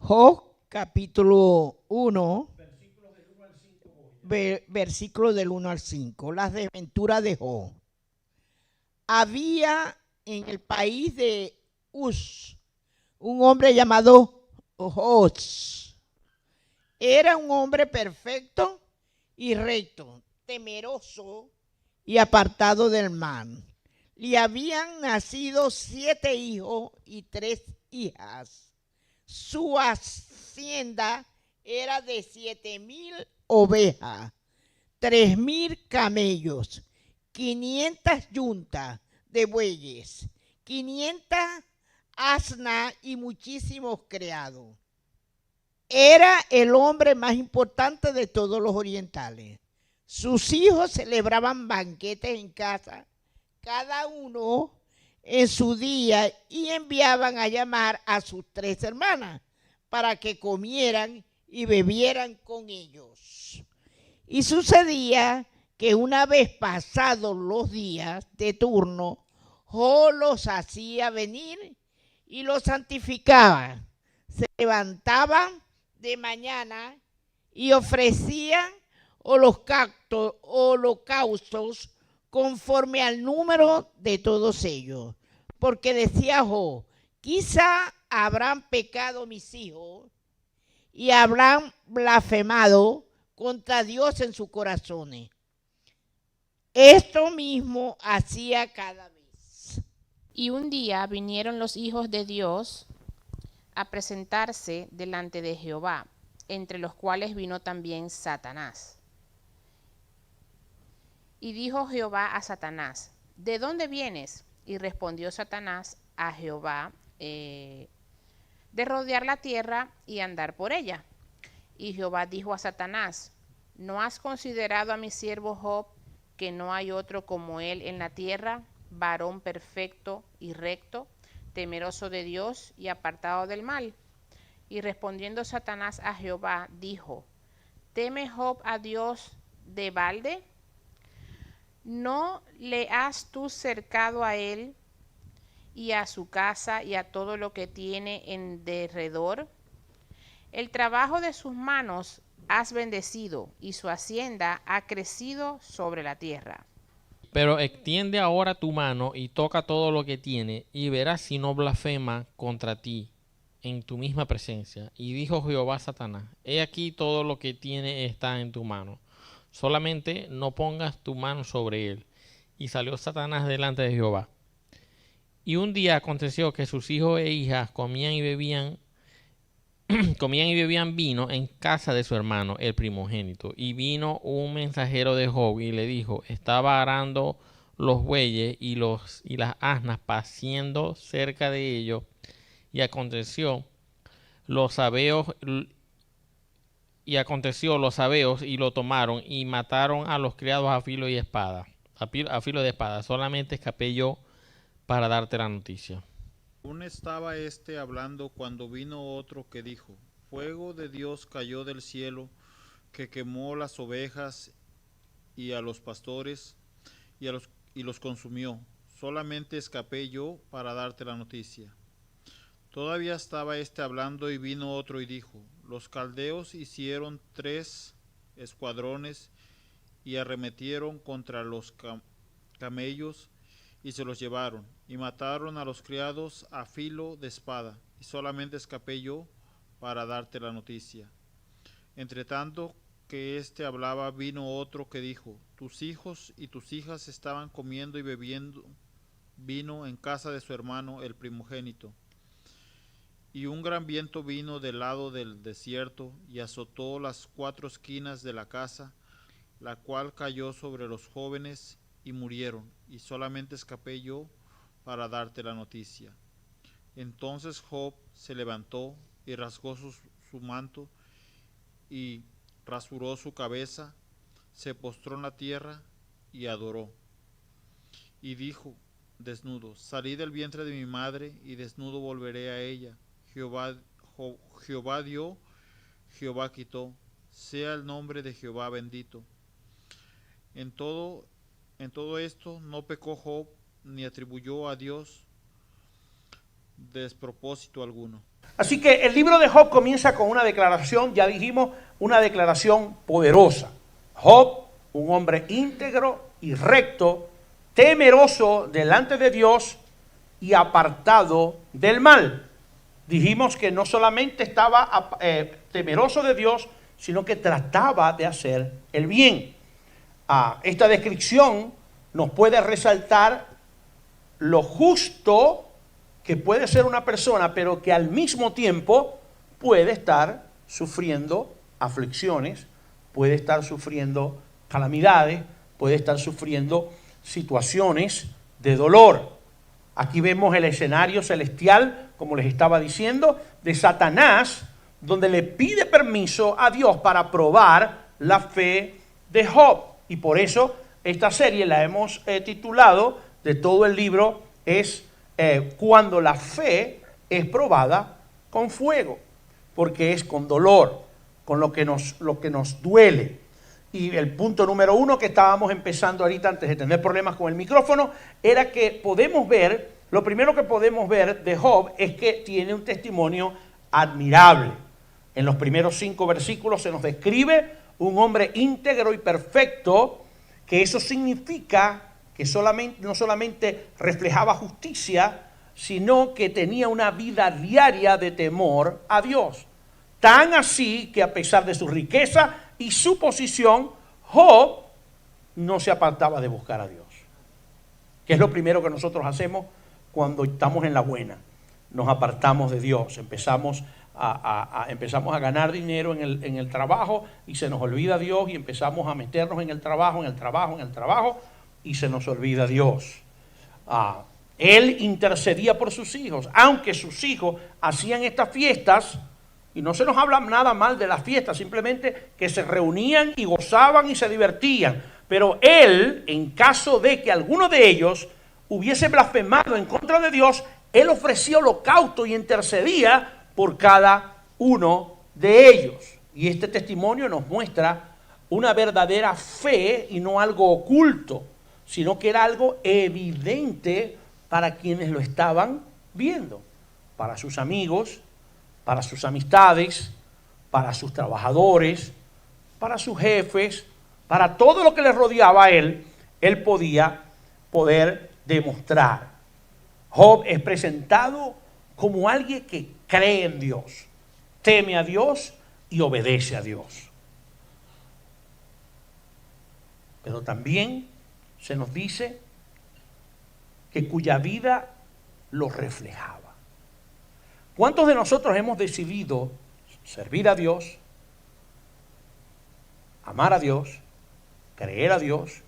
Job capítulo 1, versículos del 1 al 5. Las desventuras de Job. Había en el país de Uz un hombre llamado Job. Era un hombre perfecto y recto, temeroso y apartado del mal. Le habían nacido 7 hijos y 3 hijas. Su hacienda era de 7,000 ovejas, 3,000 camellos, 500 yuntas de bueyes, 500 asnas y muchísimos criados. Era el hombre más importante de todos los orientales. Sus hijos celebraban banquetes en casa, cada uno en su día, y enviaban a llamar a sus 3 hermanas para que comieran y bebieran con ellos. Y sucedía que una vez pasados los días de turno, Job los hacía venir y los santificaba. Se levantaban de mañana y ofrecían holocaustos conforme al número de todos ellos. Porque decía Job, quizá habrán pecado mis hijos y habrán blasfemado contra Dios en sus corazones. Esto mismo hacía cada vez. Y un día vinieron los hijos de Dios a presentarse delante de Jehová, entre los cuales vino también Satanás. Y dijo Jehová a Satanás, ¿de dónde vienes? Y respondió Satanás a Jehová, de rodear la tierra y andar por ella. Y Jehová dijo a Satanás, ¿no has considerado a mi siervo Job, que no hay otro como él en la tierra, varón perfecto y recto, temeroso de Dios y apartado del mal? Y respondiendo Satanás a Jehová, dijo, ¿teme Job a Dios de balde? ¿No le has tú cercado a él y a su casa y a todo lo que tiene en derredor? El trabajo de sus manos has bendecido, y su hacienda ha crecido sobre la tierra. Pero extiende ahora tu mano y toca todo lo que tiene, y verás si no blasfema contra ti en tu misma presencia. Y dijo Jehová a Satanás, he aquí todo lo que tiene está en tu mano, solamente no pongas tu mano sobre él. Y salió Satanás delante de Jehová. Y un día aconteció que sus hijos e hijas comían y bebían vino en casa de su hermano, el primogénito. Y vino un mensajero de Job y le dijo, estaba arando los bueyes y las asnas paciendo cerca de ellos. Y aconteció los sabeos y lo tomaron y mataron a los criados a filo y espada, a filo de espada. Solamente escapé yo para darte la noticia. Aún estaba hablando cuando vino otro que dijo, fuego de Dios cayó del cielo, que quemó las ovejas y a los pastores y los consumió. Solamente escapé yo para darte la noticia. Todavía estaba hablando y vino otro y dijo, los caldeos hicieron 3 escuadrones y arremetieron contra los camellos y se los llevaron, y mataron a los criados a filo de espada, y solamente escapé yo para darte la noticia. Entre tanto que hablaba, vino otro que dijo, tus hijos y tus hijas estaban comiendo y bebiendo vino en casa de su hermano el primogénito. Y un gran viento vino del lado del desierto y azotó las 4 esquinas de la casa, la cual cayó sobre los jóvenes y murieron, y solamente escapé yo para darte la noticia. Entonces Job se levantó y rasgó su manto y rasuró su cabeza, se postró en la tierra y adoró. Y dijo, desnudo, salí del vientre de mi madre y desnudo volveré a ella. Jehová dio, Jehová quitó, sea el nombre de Jehová bendito. En todo esto no pecó Job ni atribuyó a Dios despropósito alguno. Así que el libro de Job comienza con una declaración, ya dijimos, una declaración poderosa. Job, un hombre íntegro y recto, temeroso delante de Dios y apartado del mal. Dijimos que no solamente estaba temeroso de Dios, sino que trataba de hacer el bien. Esta descripción nos puede resaltar lo justo que puede ser una persona, pero que al mismo tiempo puede estar sufriendo aflicciones, puede estar sufriendo calamidades, puede estar sufriendo situaciones de dolor. Aquí vemos el escenario celestial, como les estaba diciendo, de Satanás, donde le pide permiso a Dios para probar la fe de Job. Y por eso esta serie la hemos titulado, de todo el libro, es cuando la fe es probada con fuego, porque es con dolor, con lo que nos duele. Y el punto número 1 que estábamos empezando ahorita, antes de tener problemas con el micrófono, era que podemos ver, lo primero que podemos ver de Job es que tiene un testimonio admirable. En los primeros 5 versículos se nos describe un hombre íntegro y perfecto, que eso significa que no solamente reflejaba justicia, sino que tenía una vida diaria de temor a Dios. Tan así que a pesar de su riqueza y su posición, Job no se apartaba de buscar a Dios. Que es lo primero que nosotros hacemos cuando estamos en la buena. Nos apartamos de Dios, empezamos a ganar dinero en el trabajo y se nos olvida Dios, y empezamos a meternos en el trabajo y se nos olvida Dios. Él intercedía por sus hijos, aunque sus hijos hacían estas fiestas, y no se nos habla nada mal de las fiestas, simplemente que se reunían y gozaban y se divertían. Pero él, en caso de que alguno de ellos hubiese blasfemado en contra de Dios, él ofrecía holocausto y intercedía por cada uno de ellos. Y este testimonio nos muestra una verdadera fe y no algo oculto, sino que era algo evidente para quienes lo estaban viendo, para sus amigos, para sus amistades, para sus trabajadores, para sus jefes, para todo lo que le rodeaba a él podía poder demostrar. Job es presentado como alguien que cree en Dios, teme a Dios y obedece a Dios. Pero también se nos dice que cuya vida lo reflejaba. ¿Cuántos de nosotros hemos decidido servir a Dios, amar a Dios, creer a Dios,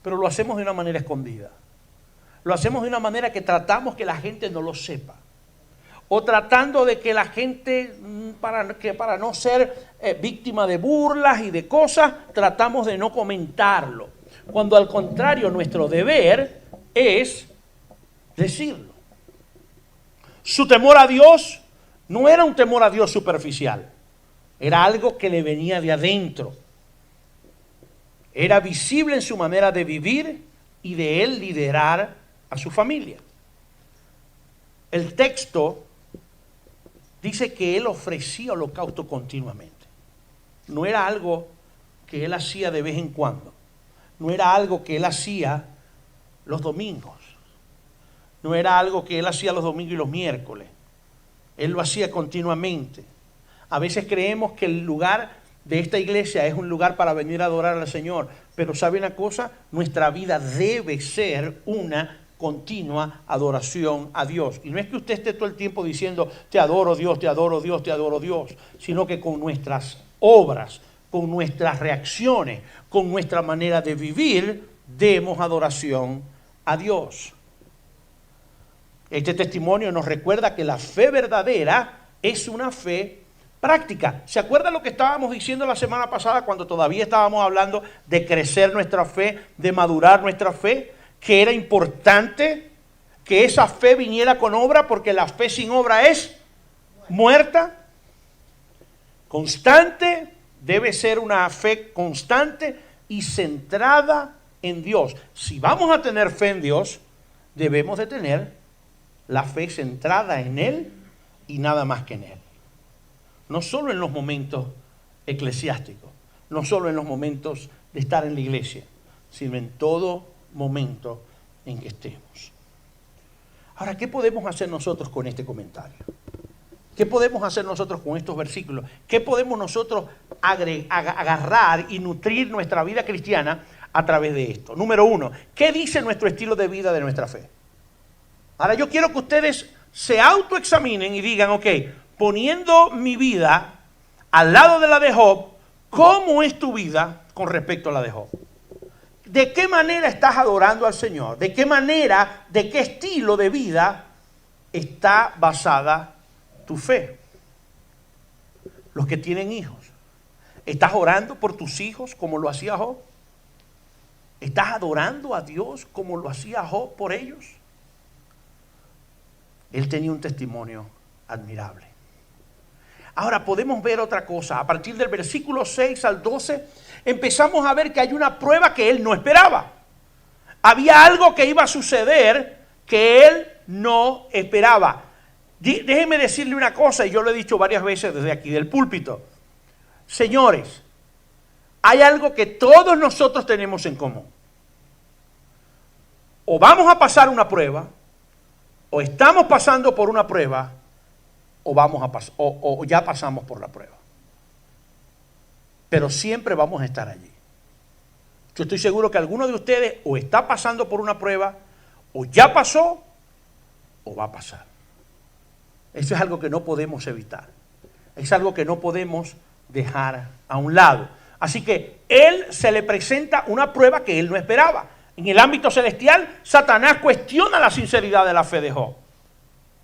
pero lo hacemos de una manera escondida? Lo hacemos de una manera que tratamos que la gente no lo sepa. O tratando de que la gente, para no ser víctima de burlas y de cosas, tratamos de no comentarlo. Cuando al contrario, nuestro deber es decirlo. Su temor a Dios no era un temor a Dios superficial. Era algo que le venía de adentro. Era visible en su manera de vivir y de él liderar a su familia. El texto dice que él ofrecía holocausto continuamente. No era algo que él hacía de vez en cuando. No era algo que él hacía los domingos. No era algo que él hacía los domingos y los miércoles. Él lo hacía continuamente. A veces creemos que el lugar de esta iglesia es un lugar para venir a adorar al Señor. Pero ¿sabe una cosa? Nuestra vida debe ser una continua adoración a Dios. Y no es que usted esté todo el tiempo diciendo, te adoro Dios, te adoro Dios, te adoro Dios, sino que con nuestras obras, con nuestras reacciones, con nuestra manera de vivir, demos adoración a Dios. Este testimonio nos recuerda que la fe verdadera es una fe práctica. ¿Se acuerdan lo que estábamos diciendo la semana pasada cuando todavía estábamos hablando de crecer nuestra fe, de madurar nuestra fe? Que era importante que esa fe viniera con obra, porque la fe sin obra es muerta. Constante, debe ser una fe constante y centrada en Dios. Si vamos a tener fe en Dios, debemos de tener la fe centrada en Él, y nada más que en Él. No solo en los momentos eclesiásticos, no solo en los momentos de estar en la iglesia, sino en todo momento en que estemos. Ahora, ¿qué podemos hacer nosotros con este comentario? ¿Qué podemos hacer nosotros con estos versículos? ¿Qué podemos nosotros agarrar y nutrir nuestra vida cristiana a través de esto? Número 1, ¿qué dice nuestro estilo de vida de nuestra fe? Ahora yo quiero que ustedes se autoexaminen y digan, ok, poniendo mi vida al lado de la de Job, ¿cómo es tu vida con respecto a la de Job? ¿De qué manera estás adorando al Señor? ¿De qué manera, de qué estilo de vida está basada tu fe? Los que tienen hijos, ¿estás orando por tus hijos como lo hacía Job? ¿Estás adorando a Dios como lo hacía Job por ellos? Él tenía un testimonio admirable. Ahora podemos ver otra cosa. A partir del versículo 6 al 12, empezamos a ver que hay una prueba que él no esperaba. Había algo que iba a suceder que él no esperaba. Déjeme decirle una cosa, y yo lo he dicho varias veces desde aquí del púlpito. Señores, hay algo que todos nosotros tenemos en común. O vamos a pasar una prueba, o estamos pasando por una prueba, o ya pasamos por la prueba. Pero siempre vamos a estar allí. Yo estoy seguro que alguno de ustedes o está pasando por una prueba, o ya pasó, o va a pasar. Eso es algo que no podemos evitar. Es algo que no podemos dejar a un lado. Así que él se le presenta una prueba que él no esperaba. En el ámbito celestial, Satanás cuestiona la sinceridad de la fe de Job.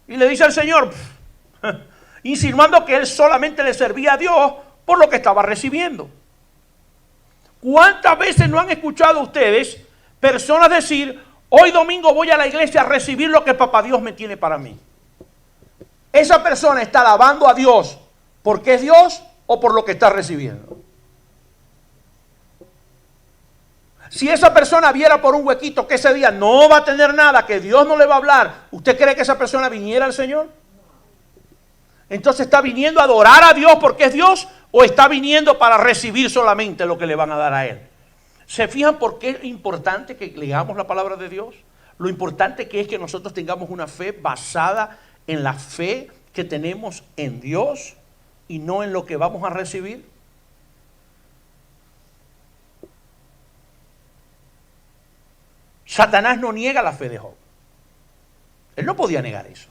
Y le dice al Señor, insinuando que él solamente le servía a Dios por lo que estaba recibiendo. ¿Cuántas veces no han escuchado ustedes personas decir, hoy domingo voy a la iglesia a recibir lo que Papá Dios me tiene para mí? Esa persona está alabando a Dios porque es Dios o por lo que está recibiendo. Si esa persona viera por un huequito que ese día no va a tener nada, que Dios no le va a hablar, ¿usted cree que esa persona viniera al Señor? Entonces, ¿está viniendo a adorar a Dios porque es Dios o está viniendo para recibir solamente lo que le van a dar a Él? ¿Se fijan por qué es importante que leamos la palabra de Dios? Lo importante que es que nosotros tengamos una fe basada en la fe que tenemos en Dios y no en lo que vamos a recibir. Satanás no niega la fe de Job. Él no podía negar eso.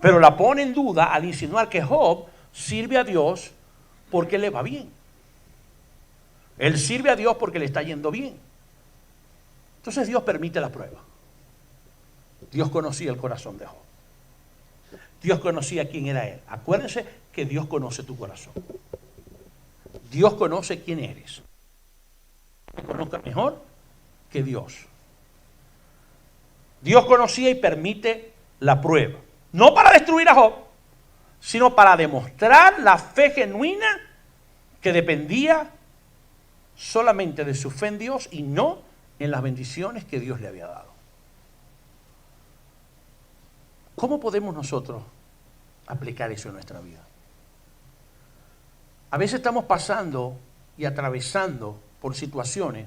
Pero la pone en duda al insinuar que Job sirve a Dios porque le va bien. Él sirve a Dios porque le está yendo bien. Entonces Dios permite la prueba. Dios conocía el corazón de Job. Dios conocía quién era él. Acuérdense que Dios conoce tu corazón. Dios conoce quién eres. Te conozca mejor que Dios. Dios conocía y permite la prueba. No para destruir a Job, sino para demostrar la fe genuina que dependía solamente de su fe en Dios y no en las bendiciones que Dios le había dado. ¿Cómo podemos nosotros aplicar eso en nuestra vida? A veces estamos pasando y atravesando por situaciones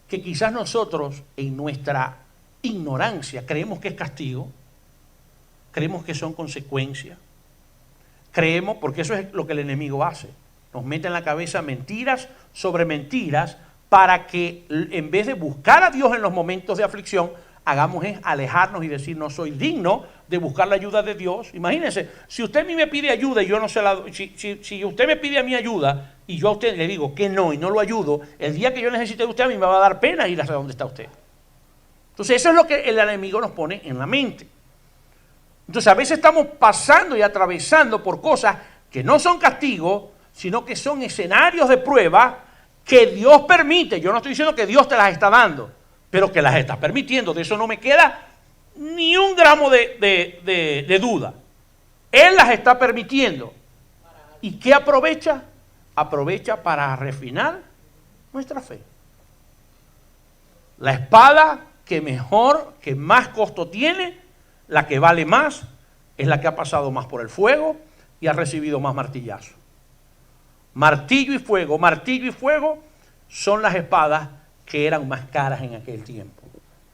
que quizás nosotros en nuestra ignorancia creemos que es castigo, creemos que son consecuencias, creemos, porque eso es lo que el enemigo hace, nos mete en la cabeza mentiras sobre mentiras para que en vez de buscar a Dios en los momentos de aflicción, hagamos es alejarnos y decir no soy digno de buscar la ayuda de Dios. Imagínense, si usted a mí me pide ayuda y yo no se la doy, si usted me pide a mí ayuda y yo a usted le digo que no y no lo ayudo, el día que yo necesite de usted a mí me va a dar pena ir hacia donde está usted. Entonces eso es lo que el enemigo nos pone en la mente. Entonces a veces estamos pasando y atravesando por cosas que no son castigos, sino que son escenarios de prueba que Dios permite. Yo no estoy diciendo que Dios te las está dando, pero que las está permitiendo. De eso no me queda ni un gramo de duda. Él las está permitiendo. ¿Y qué aprovecha? Aprovecha para refinar nuestra fe. La espada que mejor, que más costo tiene, la que vale más, es la que ha pasado más por el fuego y ha recibido más martillazos. Martillo y fuego son las espadas que eran más caras en aquel tiempo.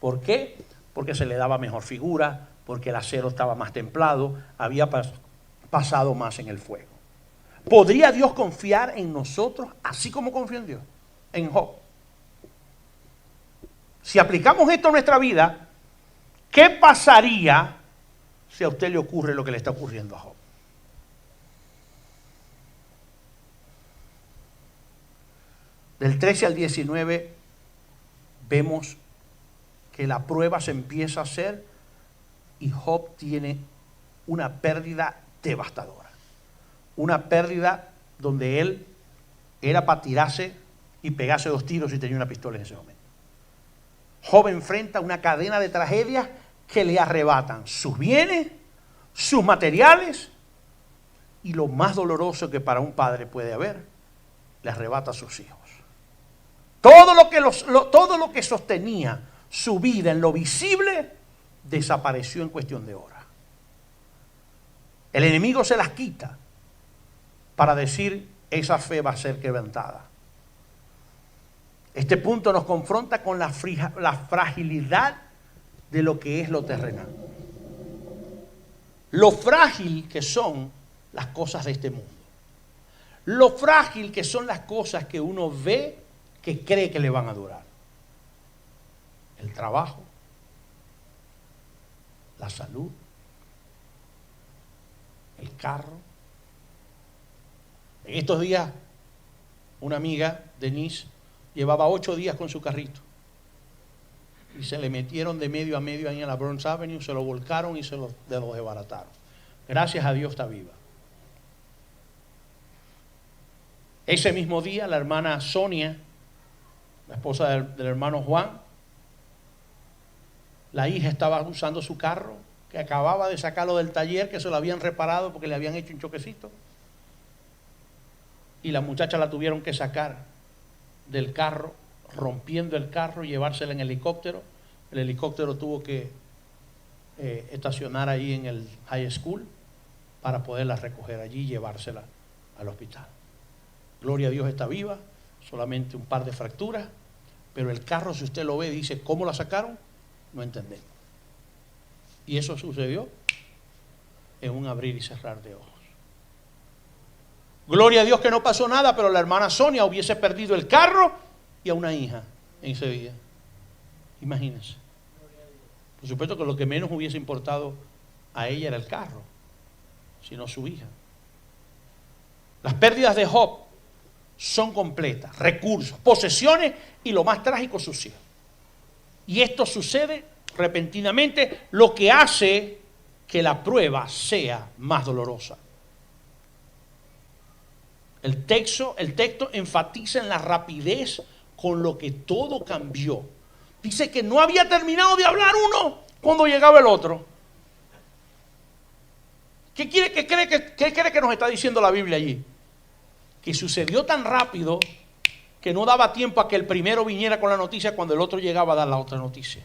¿Por qué? Porque se le daba mejor figura, porque el acero estaba más templado, había pasado más en el fuego. ¿Podría Dios confiar en nosotros así como confió en Dios? En Job. Si aplicamos esto a nuestra vida, ¿qué pasaría si a usted le ocurre lo que le está ocurriendo a Job? Del 13 al 19 vemos que la prueba se empieza a hacer y Job tiene una pérdida devastadora. Una pérdida donde él era para tirarse y pegarse 2 tiros si tenía una pistola en ese momento. Job enfrenta una cadena de tragedias que le arrebatan sus bienes, sus materiales y lo más doloroso que para un padre puede haber, le arrebata a sus hijos. Todo lo que sostenía su vida en lo visible desapareció en cuestión de horas. El enemigo se las quita para decir, esa fe va a ser quebrantada. Este punto nos confronta con la fragilidad de lo que es lo terrenal. Lo frágil que son las cosas de este mundo. Lo frágil que son las cosas que uno ve que cree que le van a durar. El trabajo, la salud, el carro. En estos días, una amiga, Denise, llevaba 8 días con su carrito y se le metieron de medio a medio ahí en la Burns Avenue, se lo volcaron y se lo desbarataron. Gracias a Dios está viva. Ese mismo día, la hermana Sonia, la esposa del hermano Juan, la hija estaba usando su carro, que acababa de sacarlo del taller, que se lo habían reparado porque le habían hecho un choquecito. Y la muchacha la tuvieron que sacar del carro, rompiendo el carro y llevársela en helicóptero. El helicóptero tuvo que estacionar ahí en el high school para poderla recoger allí y llevársela al hospital. Gloria a Dios, está viva, solamente un par de fracturas, pero el carro, si usted lo ve, dice, ¿cómo la sacaron? No entendemos. Y eso sucedió en un abrir y cerrar de ojos. Gloria a Dios que no pasó nada, pero la hermana Sonia hubiese perdido el carro y a una hija en ese día. Imagínense. Por supuesto que lo que menos hubiese importado a ella era el carro, sino su hija. Las pérdidas de Job son completas, recursos, posesiones y lo más trágico, sus hijos. Y esto sucede repentinamente, lo que hace que la prueba sea más dolorosa. El texto enfatiza en la rapidez con lo que todo cambió. Dice que no había terminado de hablar uno cuando llegaba el otro. ¿Qué cree que nos está diciendo la Biblia allí? Que sucedió tan rápido que no daba tiempo a que el primero viniera con la noticia cuando el otro llegaba a dar la otra noticia.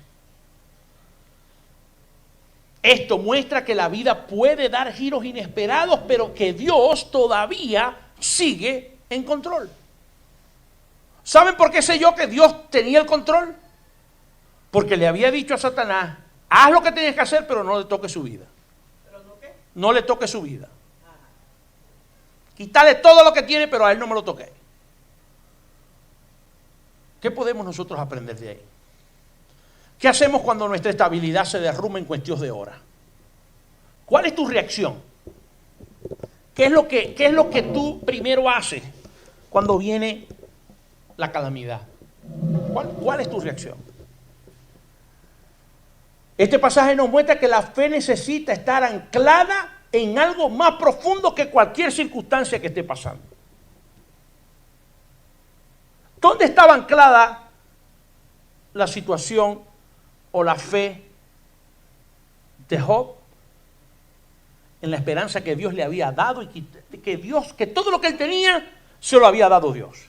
Esto muestra que la vida puede dar giros inesperados, pero que Dios todavía sigue en control. ¿Saben por qué sé yo que Dios tenía el control? Porque le había dicho a Satanás, haz lo que tienes que hacer, pero no le toques su vida. No le toques su vida. Quítale todo lo que tiene, pero a él no me lo toque. ¿Qué podemos nosotros aprender de ahí? ¿Qué hacemos cuando nuestra estabilidad se derrumba en cuestión de horas? ¿Cuál es tu reacción? ¿Qué es lo que tú primero haces cuando viene la calamidad? ¿Cuál es tu reacción? Este pasaje nos muestra que la fe necesita estar anclada en algo más profundo que cualquier circunstancia que esté pasando. ¿Dónde estaba anclada la situación o la fe de Job? En la esperanza que Dios le había dado y que todo lo que él tenía se lo había dado Dios.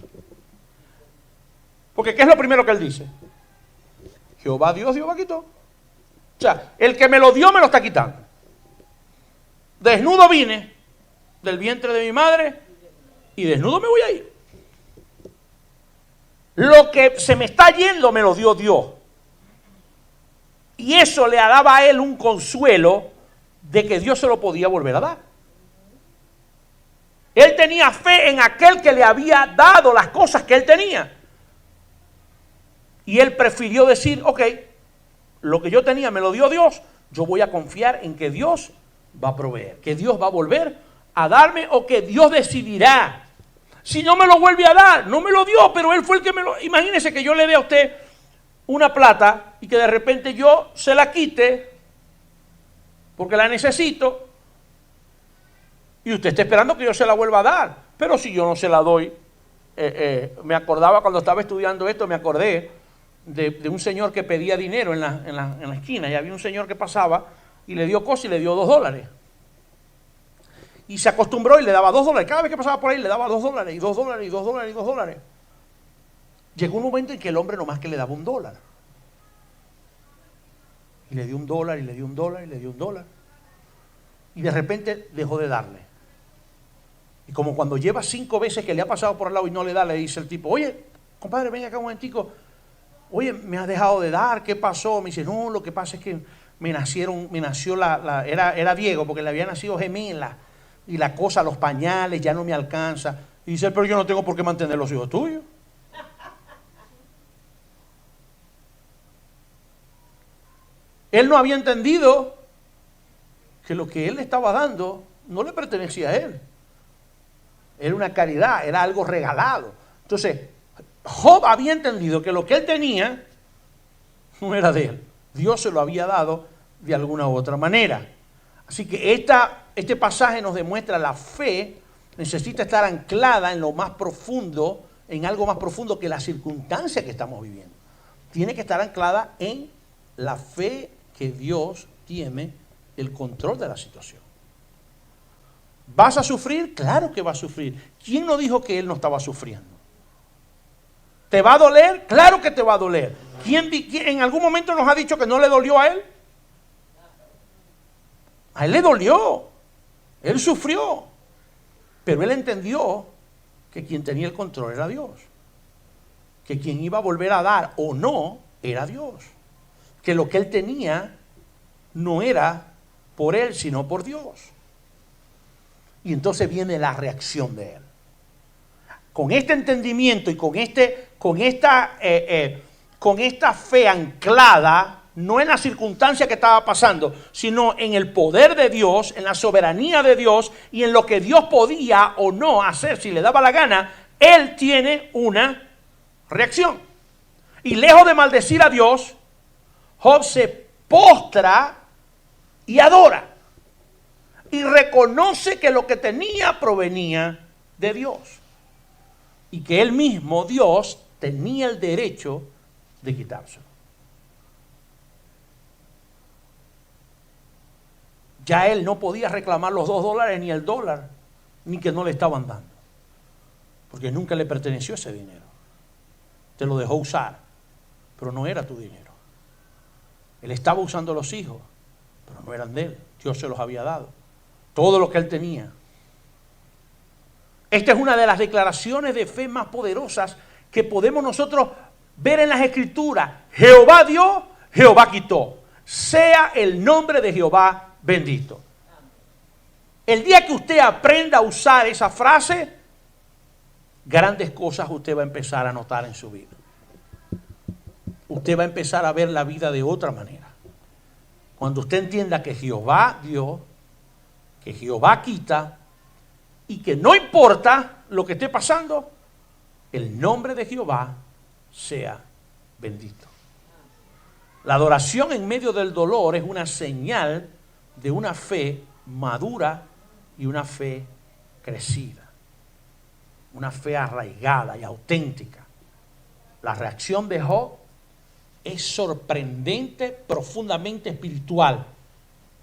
Porque ¿qué es lo primero que él dice? Jehová dio, Jehová quitó. O sea, el que me lo dio me lo está quitando. desnudo vine del vientre de mi madre y desnudo me voy a ir. Lo que se me está yendo me lo dio Dios. Y eso le daba a él un consuelo de que Dios se lo podía volver a dar. Él tenía fe en aquel que le había dado las cosas que él tenía. Y él prefirió decir, ok, lo que yo tenía me lo dio Dios, yo voy a confiar en que Dios va a proveer, que Dios va a volver a darme o que Dios decidirá. Si no me lo vuelve a dar, no me lo dio, pero él fue el que me lo... Imagínese que yo le dé a usted una plata y que de repente yo se la quite porque la necesito y usted está esperando que yo se la vuelva a dar. Pero si yo no se la doy, me acordaba cuando estaba estudiando esto, me acordé de un señor que pedía dinero en la esquina, y había un señor que pasaba y le dio cosas y le dio $2. Y se acostumbró y le daba $2. Cada vez que pasaba por ahí le daba $2 y $2 y $2 y $2. Llegó un momento en que el hombre nomás que le daba $1. Y le dio $1 y le dio $1 y le dio $1. Y de repente dejó de darle. Y como cuando lleva 5 veces que le ha pasado por al lado y no le da, le dice el tipo, oye, compadre, ven acá un momentico. Oye, me has dejado de dar, ¿qué pasó? Me dice, no, lo que pasa es que era Diego, porque le había nacido gemela. Y la cosa, los pañales, ya no me alcanza. Y dice, pero yo no tengo por qué mantener los hijos tuyos. Él no había entendido que lo que él le estaba dando no le pertenecía a él. Era una caridad, era algo regalado. Entonces, Job había entendido que lo que él tenía no era de él. Dios se lo había dado de alguna u otra manera. Así que este pasaje nos demuestra la fe necesita estar anclada en lo más profundo, en algo más profundo que la circunstancia que estamos viviendo. Tiene que estar anclada en la fe que Dios tiene el control de la situación. ¿Vas a sufrir? Claro que va a sufrir. ¿Quién no dijo que él no estaba sufriendo? ¿Te va a doler? Claro que te va a doler. ¿Quién en algún momento nos ha dicho que no le dolió a él? A él le dolió. Él sufrió. Pero él entendió que quien tenía el control era Dios. Que quien iba a volver a dar o no era Dios. Que lo que él tenía no era por él, sino por Dios. Y entonces viene la reacción de él. Con este entendimiento y con esta fe anclada, no en la circunstancia que estaba pasando, sino en el poder de Dios, en la soberanía de Dios y en lo que Dios podía o no hacer si le daba la gana, él tiene una reacción. Y lejos de maldecir a Dios, Job se postra y adora. Y reconoce que lo que tenía provenía de Dios. Y que él mismo, Dios, tenía el derecho de quitárselo. Ya él no podía reclamar los $2 ni el dólar, ni que no le estaban dando. Porque nunca le perteneció ese dinero. Te lo dejó usar, pero no era tu dinero. Él estaba usando los hijos, pero no eran de él. Dios se los había dado. Todo lo que él tenía. Esta es una de las declaraciones de fe más poderosas que podemos nosotros ver en las Escrituras. Jehová dio, Jehová quitó. Sea el nombre de Jehová bendito. El día que usted aprenda a usar esa frase, grandes cosas usted va a empezar a notar en su vida. Usted va a empezar a ver la vida de otra manera. Cuando usted entienda que Jehová dio, que Jehová quita, y que no importa lo que esté pasando, el nombre de Jehová sea bendito. La adoración en medio del dolor es una señal de una fe madura y una fe crecida. Una fe arraigada y auténtica. La reacción de Job es sorprendente, profundamente espiritual.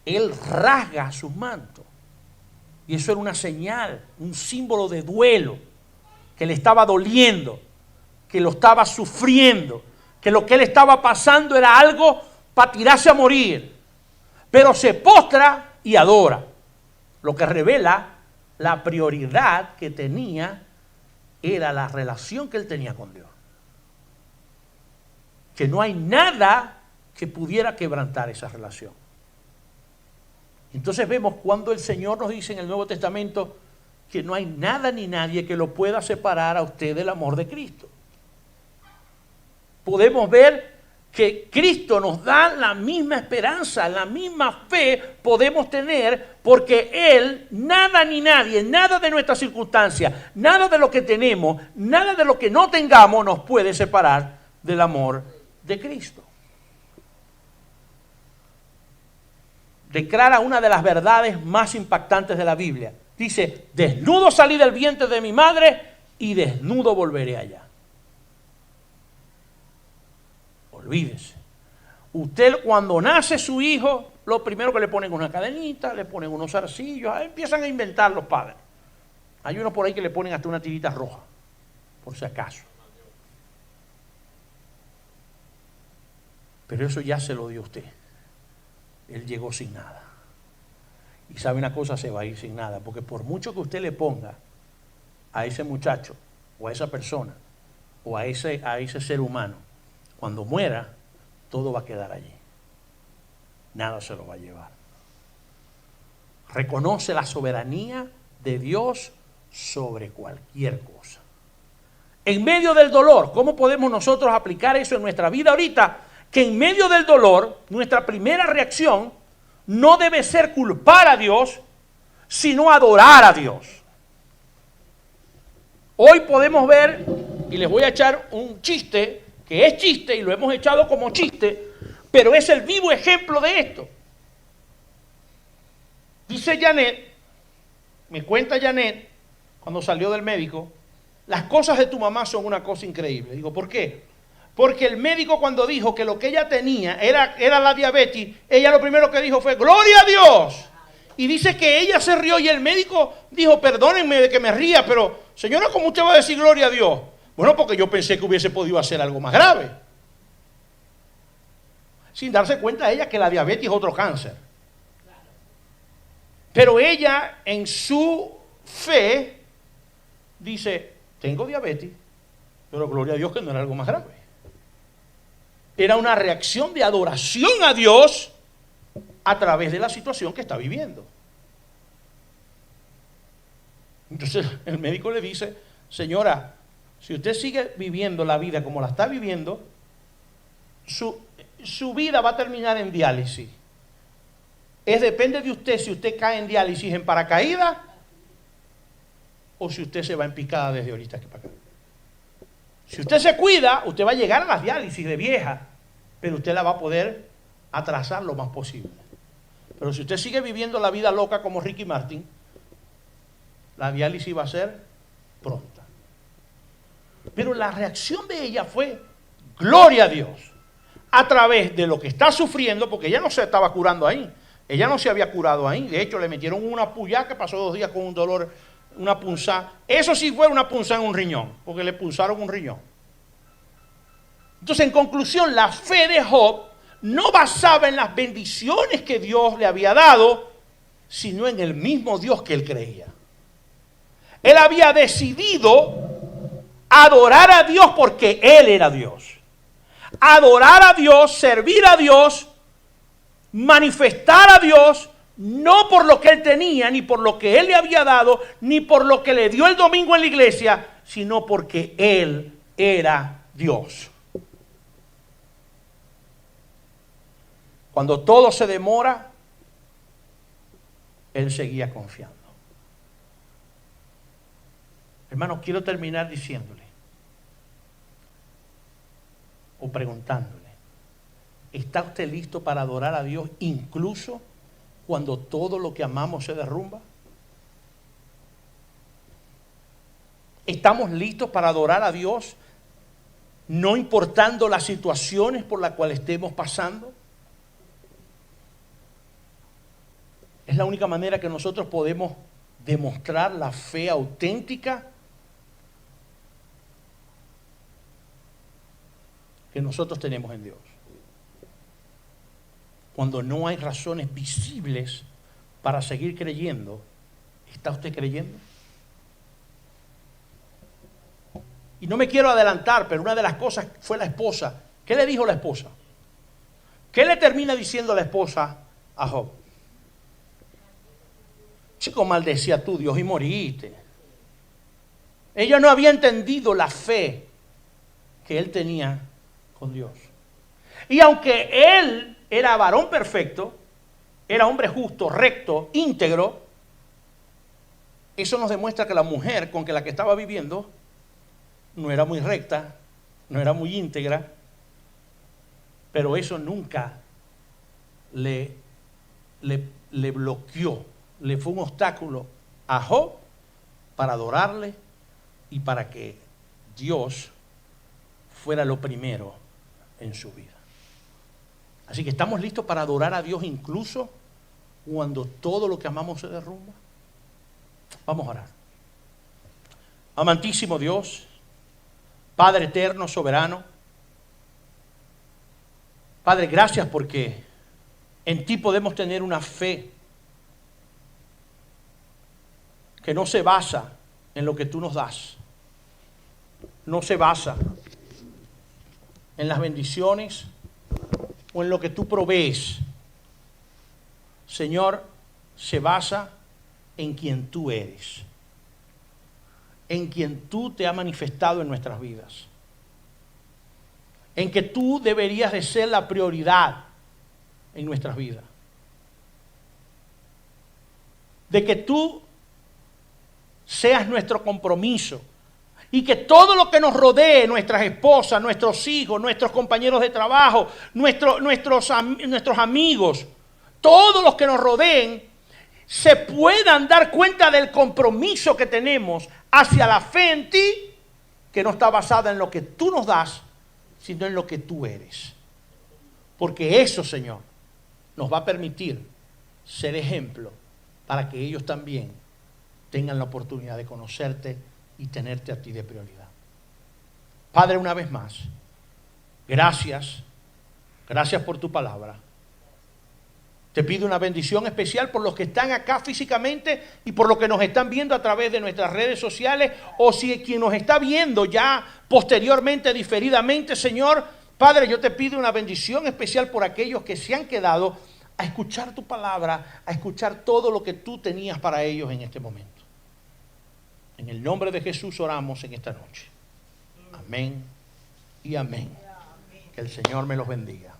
Él rasga sus mantos. Y eso era una señal, un símbolo de duelo, que le estaba doliendo, que lo estaba sufriendo, que lo que él estaba pasando era algo para tirarse a morir. Pero se postra y adora. lo que revela la prioridad que tenía era la relación que él tenía con Dios. Que no hay nada que pudiera quebrantar esa relación. Entonces vemos cuando el Señor nos dice en el Nuevo Testamento que no hay nada ni nadie que lo pueda separar a usted del amor de Cristo. Podemos ver que Cristo nos da la misma esperanza, la misma fe podemos tener, porque Él, nada ni nadie, nada de nuestras circunstancias, nada de lo que tenemos, nada de lo que no tengamos nos puede separar del amor de Cristo. Declara una de las verdades más impactantes de la Biblia. Dice, desnudo salí del vientre de mi madre y desnudo volveré allá. Olvídese. Usted cuando nace su hijo, lo primero que le ponen una cadenita, le ponen unos zarcillos, empiezan a inventar los padres. Hay unos por ahí que le ponen hasta una tirita roja, por si acaso. Pero eso ya se lo dio usted. Él llegó sin nada. Y sabe una cosa, se va a ir sin nada, porque por mucho que usted le ponga a ese muchacho, o a esa persona, o a ese ser humano, cuando muera, todo va a quedar allí. Nada se lo va a llevar. Reconoce la soberanía de Dios sobre cualquier cosa. En medio del dolor, ¿cómo podemos nosotros aplicar eso en nuestra vida ahorita? Que en medio del dolor, nuestra primera reacción no debe ser culpar a Dios, sino adorar a Dios. Hoy podemos ver, y les voy a echar un chiste, que es chiste y lo hemos echado como chiste, pero es el vivo ejemplo de esto. Dice Janet, me cuenta Janet, cuando salió del médico, las cosas de tu mamá son una cosa increíble. Digo, ¿por qué? Porque el médico cuando dijo que lo que ella tenía era la diabetes, ella lo primero que dijo fue, ¡gloria a Dios! Y dice que ella se rió y el médico dijo, perdónenme de que me ría, pero señora, ¿cómo usted va a decir gloria a Dios? Bueno, porque yo pensé que hubiese podido hacer algo más grave. Sin darse cuenta ella que la diabetes es otro cáncer. Pero ella, en su fe, dice, tengo diabetes, pero gloria a Dios que no era algo más grave. Era una reacción de adoración a Dios a través de la situación que está viviendo. Entonces el médico le dice, señora, si usted sigue viviendo la vida como la está viviendo, su vida va a terminar en diálisis. Depende de usted si usted cae en diálisis en paracaídas o si usted se va en picada desde ahorita que para acá. Si usted se cuida, usted va a llegar a las diálisis de vieja, pero usted la va a poder atrasar lo más posible. Pero si usted sigue viviendo la vida loca como Ricky Martin, la diálisis va a ser pronta. Pero la reacción de ella fue, gloria a Dios, a través de lo que está sufriendo, porque ella no se estaba curando ahí, ella no se había curado ahí, de hecho le metieron una puya que pasó 2 días con un dolor, una punzada, eso sí fue una punzada en un riñón, porque le punzaron un riñón. Entonces, en conclusión, la fe de Job no basaba en las bendiciones que Dios le había dado, sino en el mismo Dios que él creía. Él había decidido adorar a Dios porque Él era Dios. Adorar a Dios, servir a Dios, manifestar a Dios, no por lo que Él tenía, ni por lo que Él le había dado, ni por lo que le dio el domingo en la iglesia, sino porque Él era Dios. Cuando todo se demora, Él seguía confiando. Hermanos, quiero terminar diciéndole o preguntándole, ¿está usted listo para adorar a Dios incluso cuando todo lo que amamos se derrumba? ¿Estamos listos para adorar a Dios no importando las situaciones por las cuales estemos pasando? Es la única manera que nosotros podemos demostrar la fe auténtica que nosotros tenemos en Dios. Cuando no hay razones visibles para seguir creyendo ¿Está usted creyendo? Y no me quiero adelantar, pero una de las cosas fue la esposa. ¿Qué le dijo la esposa? ¿Qué le termina diciendo la esposa a Job? Chico, maldecía tú Dios y moriste. Ella no había entendido la fe que él tenía con Dios. Y aunque él era varón perfecto, era hombre justo, recto, íntegro, eso nos demuestra que la mujer con la que estaba viviendo no era muy recta, no era muy íntegra, pero eso nunca le bloqueó, le fue un obstáculo a Job para adorarle y para que Dios fuera lo primero en su vida. Así que estamos listos para adorar a Dios incluso cuando todo lo que amamos se derrumba. Vamos a orar. Amantísimo Dios, Padre eterno, soberano, Padre, gracias porque en ti podemos tener una fe que no se basa en lo que tú nos das, no se basa en las bendiciones o en lo que tú provees. Señor, se basa en quien tú eres, en quien tú te has manifestado en nuestras vidas, en que tú deberías de ser la prioridad en nuestras vidas, de que tú seas nuestro compromiso y que todo lo que nos rodee, nuestras esposas, nuestros hijos, nuestros compañeros de trabajo, nuestros amigos, todos los que nos rodeen, se puedan dar cuenta del compromiso que tenemos hacia la fe en ti, que no está basada en lo que tú nos das, sino en lo que tú eres. Porque eso, Señor, nos va a permitir ser ejemplo para que ellos también tengan la oportunidad de conocerte y tenerte a ti de prioridad. Padre, una vez más, gracias por tu palabra. Te pido una bendición especial por los que están acá físicamente y por los que nos están viendo a través de nuestras redes sociales, o si quien nos está viendo ya posteriormente, diferidamente, Señor. Padre, yo te pido una bendición especial por aquellos que se han quedado a escuchar tu palabra, a escuchar todo lo que tú tenías para ellos en este momento. En el nombre de Jesús oramos en esta noche. Amén y amén. Que el Señor me los bendiga.